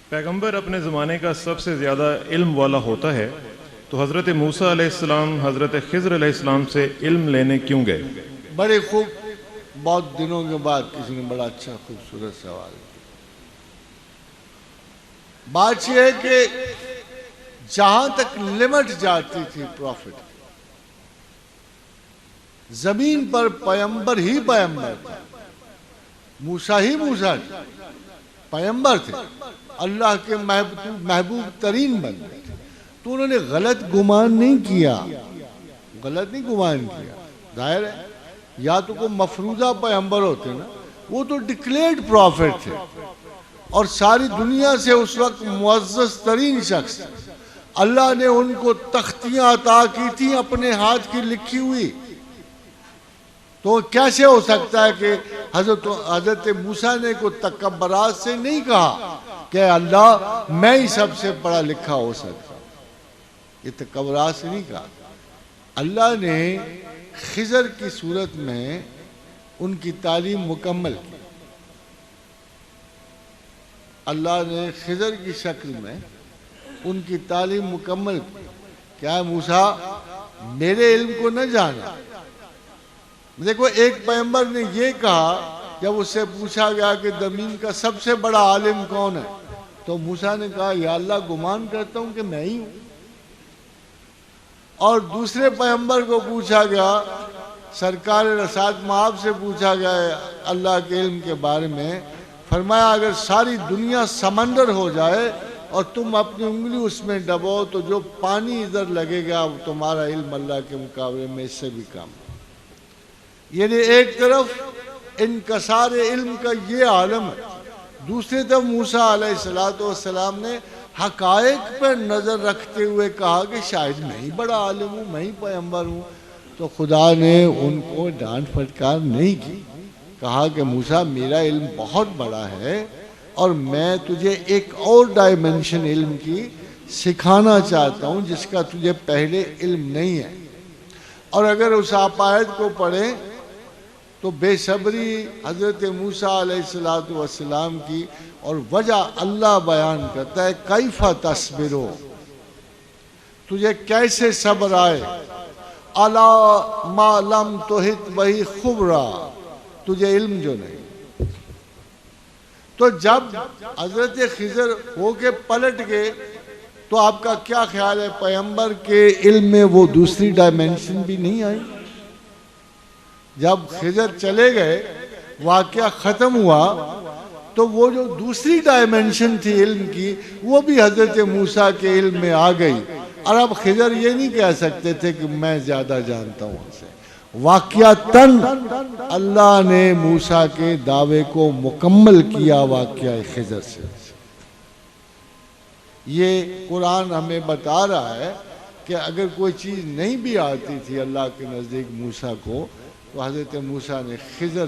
پیغمبر اپنے زمانے کا سب سے زیادہ علم والا ہوتا ہے، تو حضرت موسیٰ علیہ السلام حضرت خضر علیہ السلام سے علم لینے کیوں گئے؟ بڑے خوب، بہت دنوں کے بعد کسی نے بڑا اچھا خوبصورت سوال کیا۔ بات یہ ہے کہ جہاں تک لمٹ جاتی تھی پروفٹ، زمین پر پیغمبر ہی پیغمبر تھے، موسیٰ ہی موسیٰ تھے، پیغمبر تھے، اللہ کے محبوب ترین بندے تھے، تو انہوں نے غلط گمان نہیں کیا، غلط نہیں گمان کیا۔ ظاہر ہے یا تو کوئی مفروضہ پیغمبر ہوتے نا، وہ تو ڈکلیئرڈ پروفٹ تھے اور ساری دنیا سے اس وقت معزز ترین شخص، اللہ نے ان کو تختیاں عطا کی تھی اپنے ہاتھ کی لکھی ہوئی، تو کیسے ہو سکتا ہے کہ حضرت موسیٰ نے کوئی تکبرات سے نہیں کہا کہ اللہ میں ہی سب سے پڑھا لکھا ہو سکتا ہوں، یہ تکبرات سے نہیں کہا۔ اللہ نے خضر کی صورت میں ان کی تعلیم مکمل کی، اللہ نے خضر کی شکل میں ان کی تعلیم مکمل کی۔ کیا موسیٰ میرے علم کو نہ جانا؟ دیکھو ایک پیغمبر نے یہ کہا جب اس سے پوچھا گیا کہ زمین کا سب سے بڑا عالم کون ہے، تو موسیٰ نے کہا یا اللہ گمان کرتا ہوں کہ میں ہی ہوں۔ اور دوسرے پیغمبر کو پوچھا گیا، سرکار رسالت مآب سے پوچھا گیا اللہ کے علم کے بارے میں، فرمایا اگر ساری دنیا سمندر ہو جائے اور تم اپنی انگلی اس میں ڈبو تو جو پانی ادھر لگے گا تمہارا علم اللہ کے مقابلے میں اس سے بھی کم۔ یعنی ایک طرف انکسار علم کا یہ عالم ہے، دوسری طرف موسیٰ علیہ السلام نے حقائق پر نظر رکھتے ہوئے کہا کہ شاید میں ہی بڑا عالم ہوں، میں ہی پیغمبر ہوں، تو خدا نے ان کو ڈانٹ پھٹکار نہیں کی، کہا کہ موسیٰ میرا علم بہت بڑا ہے اور میں تجھے ایک اور ڈائمنشن علم کی سکھانا چاہتا ہوں جس کا تجھے پہلے علم نہیں ہے۔ اور اگر اس آیت کو پڑھیں تو بے صبری حضرت موسیٰ علیہ السلام کی اور وجہ اللہ بیان کرتا ہے، کیف تصبرو، تجھے کیسے صبر آئے، الا ما لم تحط بہ خبرا، تجھے علم جو نہیں۔ تو جب حضرت خضر ہو کے پلٹ گئے تو آپ کا کیا خیال ہے پیغمبر کے علم میں وہ دوسری ڈائمنشن بھی نہیں آئی؟ جب خضر چلے گئے واقعہ ختم ہوا تو وہ جو دوسری ڈائمنشن تھی علم کی وہ بھی حضرت موسیٰ کے علم میں آ گئی، اور اب خضر یہ نہیں کہہ سکتے تھے کہ میں زیادہ جانتا ہوں اسے۔ واقعتاً اللہ نے موسیٰ کے دعوے کو مکمل کیا واقعہ خضر سے۔ یہ قرآن ہمیں بتا رہا ہے کہ اگر کوئی چیز نہیں بھی آتی تھی اللہ کے نزدیک موسیٰ کو، تو حضرت موسیٰ نے خضر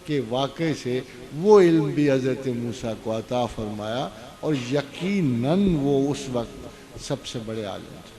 کے واقعے سے وہ علم بھی حضرت موسیٰ کو عطا فرمایا، اور یقیناً وہ اس وقت سب سے بڑے عالم تھے۔